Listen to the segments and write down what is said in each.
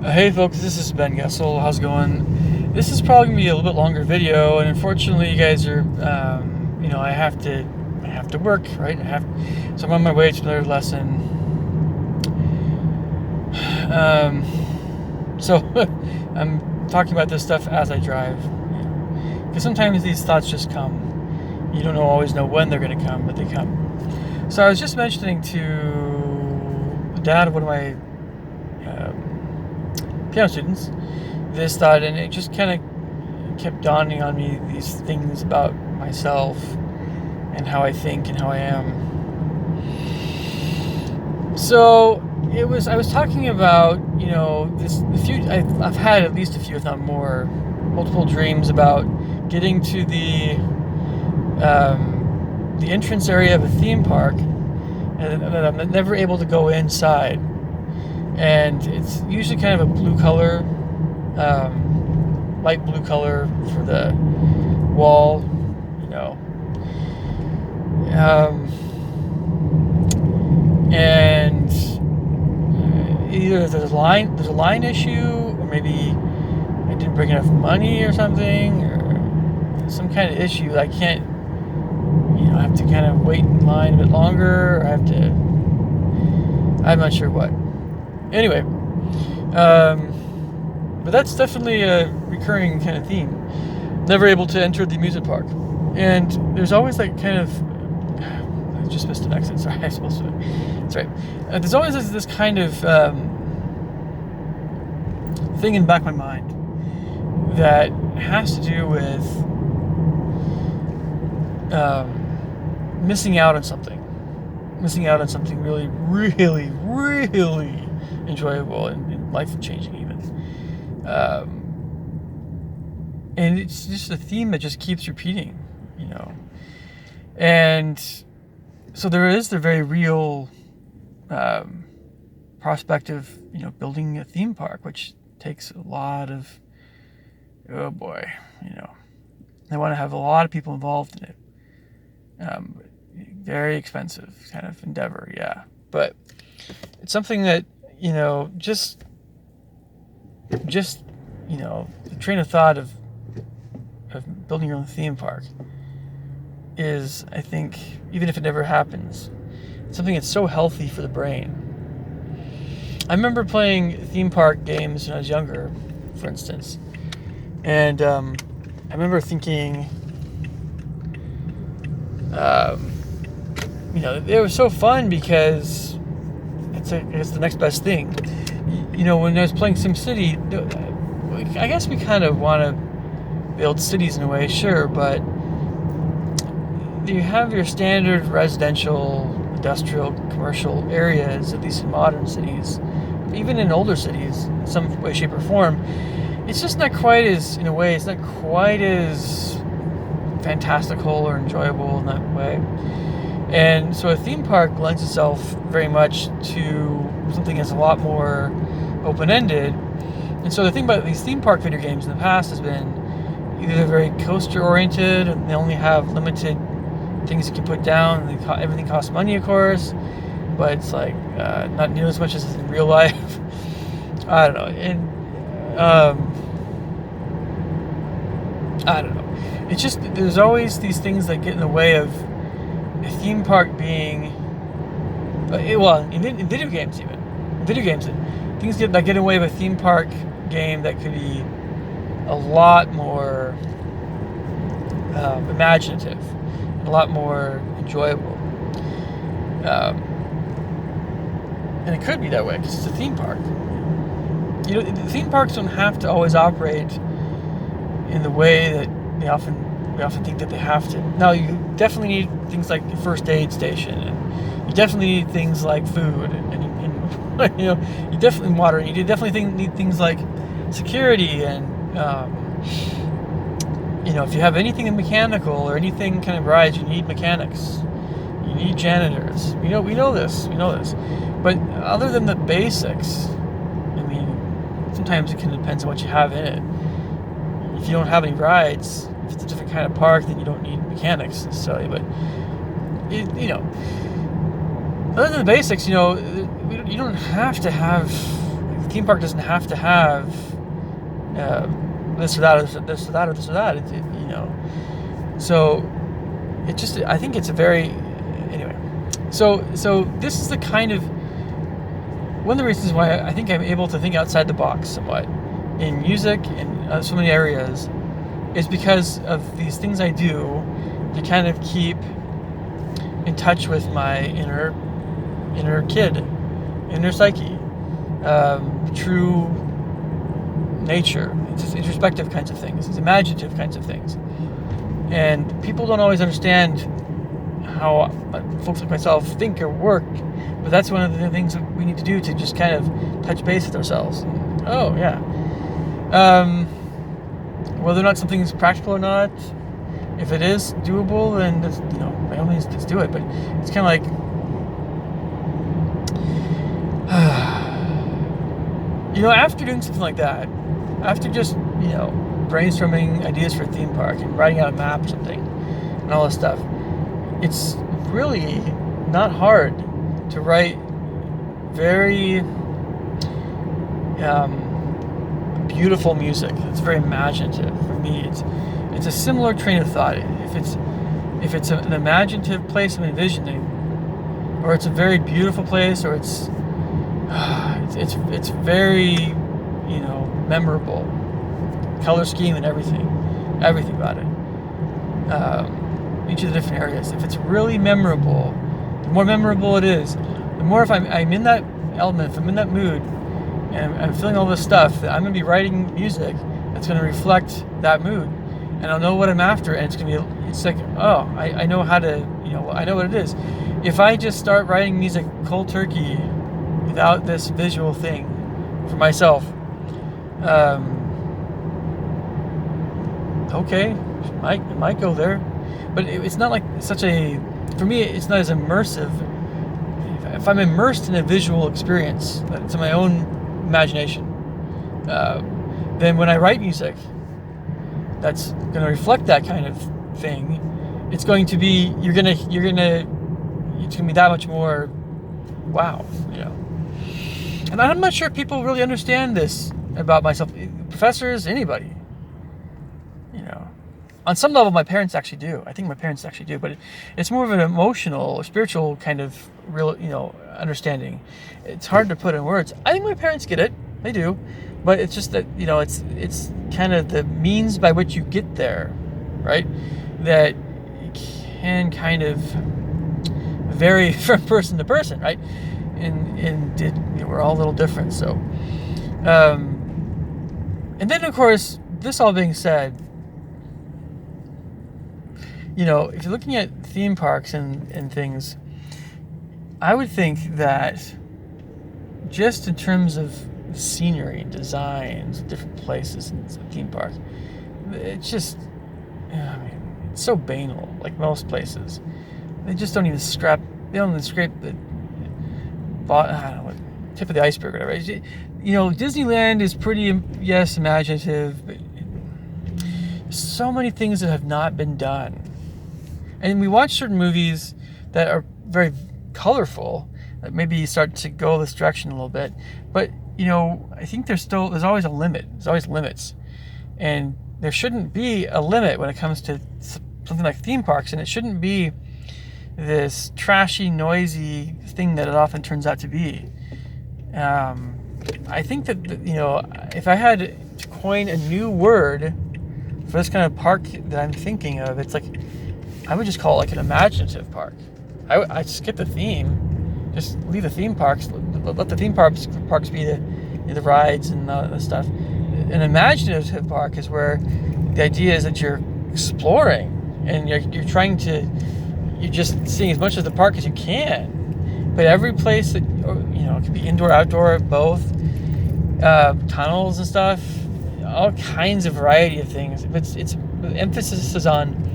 Hey folks, this is Ben Gessel. How's it going? This is probably gonna be a little bit longer video, and unfortunately, you guys are, I have to work, right? So I'm on my way to another lesson. So I'm talking about this stuff as I drive, because sometimes these thoughts just come. You don't always know when they're gonna come, but they come. So I was just mentioning to the dad of one of my piano students this thought, and it just kind of kept dawning on me these things about myself and how I think and how I am. So I was talking about, I've had at least a few, if not more, multiple dreams about getting to the entrance area of a theme park, and that I'm never able to go inside. And it's usually kind of a blue color, light blue color for the wall, and either there's a line issue, or maybe I didn't bring enough money or something, or some kind of issue that I can't, I have to kind of wait in line a bit longer, or I'm not sure what. Anyway, but that's definitely a recurring kind of theme. Never able to enter the amusement park. And there's always like kind of, I just missed an exit, sorry, I'm supposed to, that's right. There's always this kind of thing in the back of my mind that has to do with missing out on something really, really, really enjoyable and life-changing even. And it's just a theme that just keeps repeating, And so there is the very real prospect of, building a theme park, which takes a lot of, oh boy, they want to have a lot of people involved in it. Very expensive kind of endeavor, yeah. But it's something that, just the train of thought of building your own theme park is, I think, even if it never happens, something that's so healthy for the brain. I remember playing theme park games when I was younger, for instance, and I remember thinking, they were so fun because it's the next best thing. When I was playing SimCity, I guess we kind of want to build cities in a way, sure, but you have your standard residential, industrial, commercial areas, at least in modern cities. Even in older cities, in some way, shape, or form, it's just not quite as, in a way, it's not quite as fantastical or enjoyable in that way. And so a theme park lends itself very much to something that's a lot more open-ended. And so the thing about these theme park video games in the past has been either they're very coaster-oriented and they only have limited things you can put down, and everything costs money, of course, but it's like not nearly as much as in real life. I don't know. And I don't know. It's just, there's always these things that get in the way of a theme park being, in video games even. In video games, things that get in the way of a theme park game that could be a lot more imaginative and a lot more enjoyable. And it could be that way because it's a theme park. The theme parks don't have to always operate in the way that we often think that they have to. Now, you definitely need things like a first aid station, and you definitely need things like food, and you definitely need water. You definitely need things like security, and if you have anything mechanical or anything kind of rides, you need mechanics, you need janitors. We know this. But other than the basics, sometimes it can depend on what you have in it. If you don't have any rides, if it's a different kind of park, then you don't need mechanics necessarily. But other than the basics, you don't have to have theme park doesn't have to have this or that, or this or that, or this or that. So it just, I think it's a very, anyway. So this is the kind of, one of the reasons why I think I'm able to think outside the box somewhat in music and so many areas is because of these things I do to kind of keep in touch with my inner kid, inner psyche, true nature. It's just introspective kinds of things. It's imaginative kinds of things. And people don't always understand how folks like myself think or work, but that's one of the things that we need to do to just kind of touch base with ourselves. Oh, yeah. Whether or not something's practical or not, if it is doable, then by all means, let's do it. But it's kind of like, after doing something like that, after just, brainstorming ideas for a theme park and writing out a map or something and all this stuff, it's really not hard to write very beautiful music. It's very imaginative. For me, it's a similar train of thought. If it's an imaginative place I'm envisioning, or it's a very beautiful place, or it's very memorable, color scheme and everything about it. Each of the different areas. If it's really memorable, the more memorable it is, the more if I'm in that element, if I'm in that mood, and I'm feeling all this stuff, that I'm going to be writing music that's going to reflect that mood, and I'll know what I'm after, and it's like, oh, I know how to, I know what it is. If I just start writing music cold turkey without this visual thing for myself, okay, it might go there, but it's not like for me, it's not as immersive. If I'm immersed in a visual experience, it's in my own imagination, then when I write music that's going to reflect that kind of thing, it's going to be, it's going to be that much more wow, And I'm not sure if people really understand this about myself, professors, anybody. On some level, my parents actually do. I think my parents actually do, but it's more of an emotional or spiritual kind of real, understanding. It's hard to put in words. I think my parents get it. They do. But it's just that, it's kind of the means by which you get there, right? That can kind of vary from person to person, right? And we're all a little different. So, and then, of course, this all being said, if you're looking at theme parks and things, I would think that just in terms of scenery, designs, different places in a theme park, it's just, it's so banal, like most places. They just don't even scrape the tip of the iceberg or whatever. Disneyland is pretty, yes, imaginative, but so many things that have not been done. And we watch certain movies that are very colorful, that maybe start to go this direction a little bit. But, I think there's always a limit. There's always limits. And there shouldn't be a limit when it comes to something like theme parks. And it shouldn't be this trashy, noisy thing that it often turns out to be. I think that, if I had to coin a new word for this kind of park that I'm thinking of, it's like, I would just call it like an imaginative park. I skip the theme, just leave the theme parks, let the theme parks be the rides and the stuff. An imaginative park is where the idea is that you're exploring and you're just seeing as much of the park as you can. But every place that, it could be indoor, outdoor, both, tunnels and stuff, all kinds of variety of things. It's the emphasis is on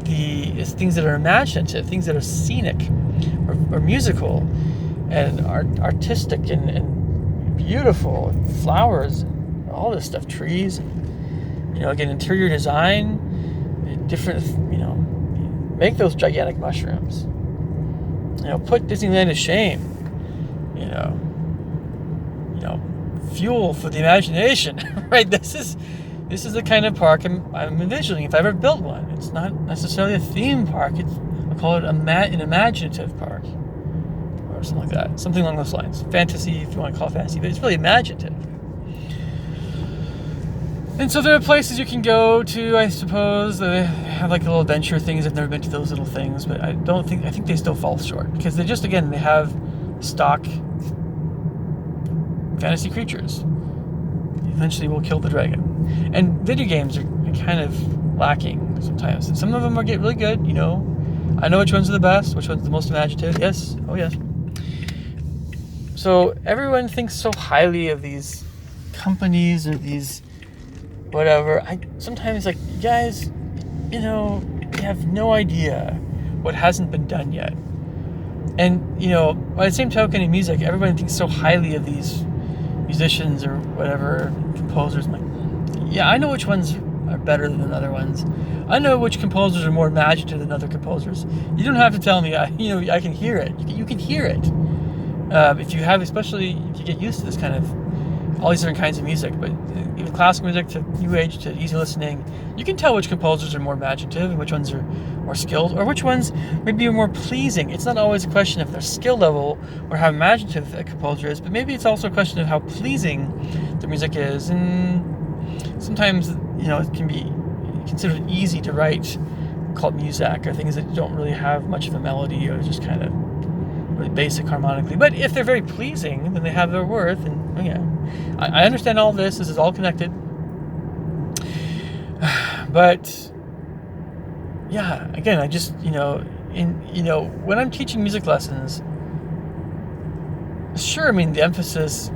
it's things that are imaginative, things that are scenic or musical and artistic and beautiful, and flowers and all this stuff, trees, and, again, interior design, different, make those gigantic mushrooms, put Disneyland to shame, fuel for the imagination, right? This is the kind of park I'm envisioning if I ever built one. It's not necessarily a theme park. I'll call it an imaginative park or something like that. Something along those lines. Fantasy, if you want to call it fantasy, but it's really imaginative. And so there are places you can go to, I suppose. They have like little adventure things. I've never been to those little things, but I think they still fall short because they have stock fantasy creatures. Eventually we'll kill the dragon. And video games are kind of lacking sometimes. Some of them get really good, I know which ones are the best, which one's the most imaginative. Yes. Oh, yes. So everyone thinks so highly of these companies or these whatever. I sometimes like, guys, you have no idea what hasn't been done yet. And, by the same token in music, everybody thinks so highly of these musicians or whatever, composers. I'm like, yeah, I know which ones are better than other ones. I know which composers are more imaginative than other composers. You don't have to tell me. I can hear it. You can hear it. Especially if you get used to this kind of, all these different kinds of music, but even classical music to new age to easy listening, you can tell which composers are more imaginative and which ones are more skilled, or which ones maybe are more pleasing. It's not always a question of their skill level or how imaginative a composer is, but maybe it's also a question of how pleasing the music is. And sometimes, it can be considered easy to write called music, or things that don't really have much of a melody or just kind of really basic harmonically. But if they're very pleasing, then they have their worth. And I understand all this. This is all connected. But yeah, again, I just when I'm teaching music lessons, sure, the emphasis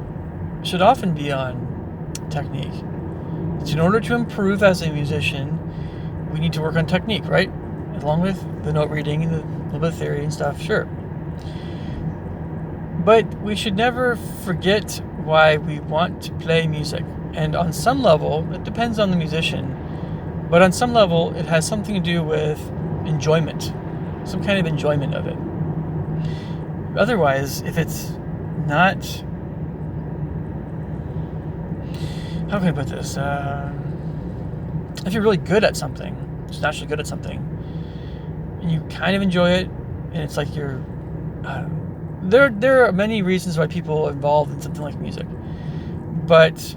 should often be on technique. So in order to improve as a musician, we need to work on technique, right? Along with the note reading and the little bit of theory and stuff, sure. But we should never forget why we want to play music. And on some level, it depends on the musician, but on some level, it has something to do with enjoyment, some kind of enjoyment of it. Otherwise, if it's not, how can I put this? If you're really good at something, just naturally good at something, and you kind of enjoy it, and it's like you're, there are many reasons why people are involved in something like music, but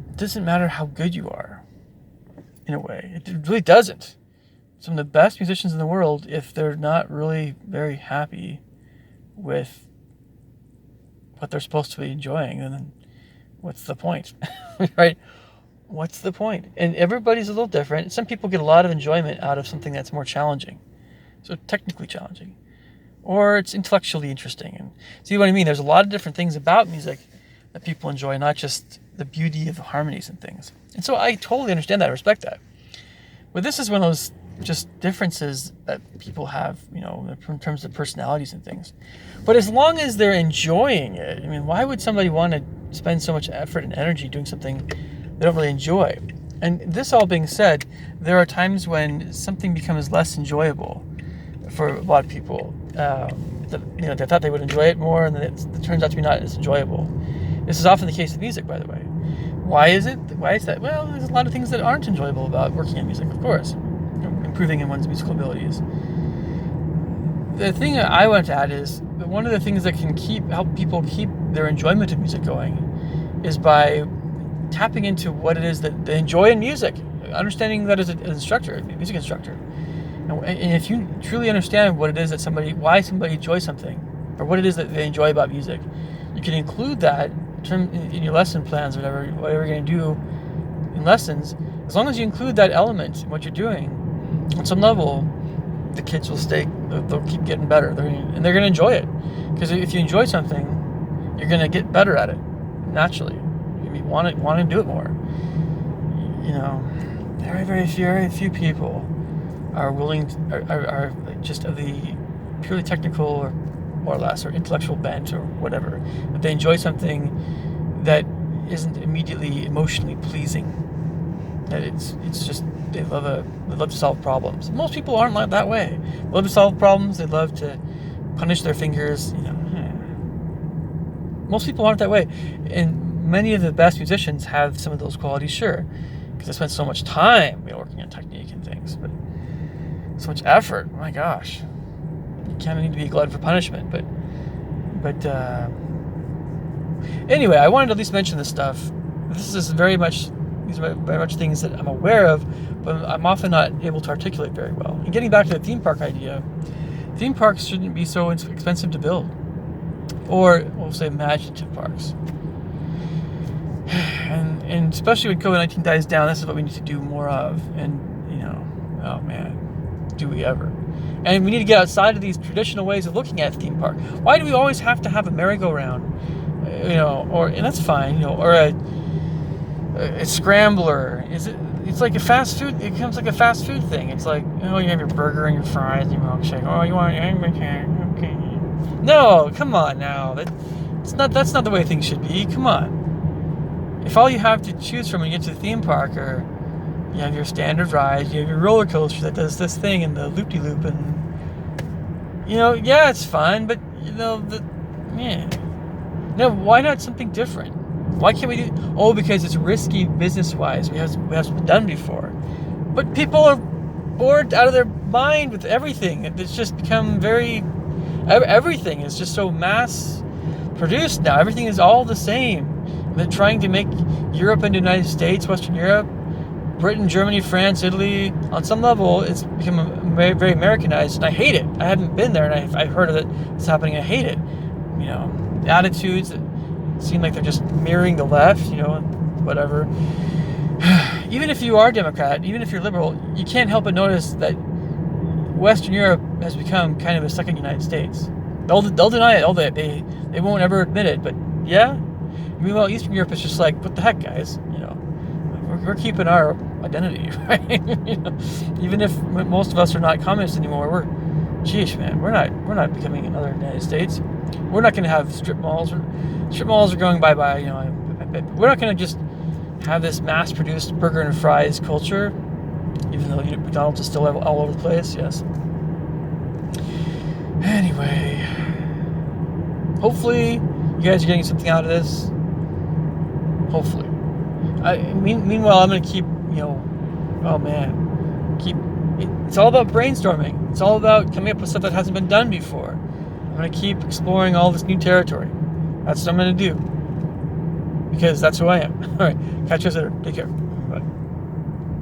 it doesn't matter how good you are, in a way. It really doesn't. Some of the best musicians in the world, if they're not really very happy with what they're supposed to be enjoying, then what's the point? Right? What's the point? And everybody's a little different. Some people get a lot of enjoyment out of something that's more challenging, so technically challenging, or it's intellectually interesting. And see what I mean? There's a lot of different things about music that people enjoy, not just the beauty of the harmonies and things. And so I totally understand that, I respect that. But this is one of those just differences that people have, in terms of personalities and things. But as long as they're enjoying it, why would somebody want to spend so much effort and energy doing something they don't really enjoy? And this all being said, there are times when something becomes less enjoyable for a lot of people. They thought they would enjoy it more, and then it turns out to be not as enjoyable. This is often the case with music, by the way. Why is it? Why is that? Well, there's a lot of things that aren't enjoyable about working on music, of course. Improving in one's musical abilities. The thing that I want to add is that one of the things that can help people keep their enjoyment of music going is by tapping into what it is that they enjoy in music, understanding that as an instructor, a music instructor. And if you truly understand what it is that why somebody enjoys something, or what it is that they enjoy about music, you can include that in your lesson plans, or whatever you're going to do in lessons. As long as you include that element in what you're doing, on some level, the kids will they'll keep getting better, and they're going to enjoy it. Because if you enjoy something, you're going to get better at it naturally. You want to do it more. Very, very few people are willing are just of the purely technical or more or less, or intellectual bent or whatever, but they enjoy something that isn't immediately emotionally pleasing. That it's just they love to solve problems. Most people aren't like that way. They love to solve problems. They love to punish their fingers. Most people aren't that way, and many of the best musicians have some of those qualities, sure, because they spend so much time working on technique and things, but so much effort. My gosh, you kind of need to be a glutton for punishment. But anyway, I wanted to at least mention this stuff. These are very much things that I'm aware of, but I'm often not able to articulate very well. And getting back to the theme park idea, theme parks shouldn't be so expensive to build, or we'll say imaginative parks. And especially when COVID-19 dies down, this is what we need to do more of. And oh man, do we ever? And we need to get outside of these traditional ways of looking at a theme park. Why do we always have to have a merry-go-round? And that's fine, or a scrambler. It's like a fast food. It becomes like a fast food thing. It's like, you have your burger and your fries and your milkshake. Oh, you want okay. No, come on now. That's not the way things should be. Come on. If all you have to choose from when you get to the theme park are, you have your standard rides, you have your roller coaster that does this thing and the loop-de-loop, and it's fun, but no, why not something different? Why can't we do? Oh, because it's risky business-wise. We have been done before, but people are bored out of their mind with everything. It's just become everything is just so mass-produced now. Everything is all the same. They're trying to make Europe into the United States, Western Europe, Britain, Germany, France, Italy. On some level, it's become very, very Americanized, and I hate it. I haven't been there, and I've heard of it. It's happening. I hate it. Attitudes that seem like they're just mirroring the left, whatever. Even if you are Democrat, even if you're liberal, you can't help but notice that Western Europe has become kind of a second United States. They'll deny it. They won't ever admit it. But yeah, meanwhile, Eastern Europe is just like, what the heck, guys? We're keeping our identity, right? Even if most of us are not communists anymore, we're not becoming another United States. We're not going to have strip malls. Strip malls are going bye-bye. We're not going to just have this mass-produced burger and fries culture, even though McDonald's is still all over the place. Yes. Anyway, hopefully you guys are getting something out of this. Hopefully. Meanwhile, I'm going to keep, it's all about brainstorming. It's all about coming up with stuff that hasn't been done before. I'm going to keep exploring all this new territory. That's what I'm going to do. Because that's who I am. All right. Catch you later. Take care.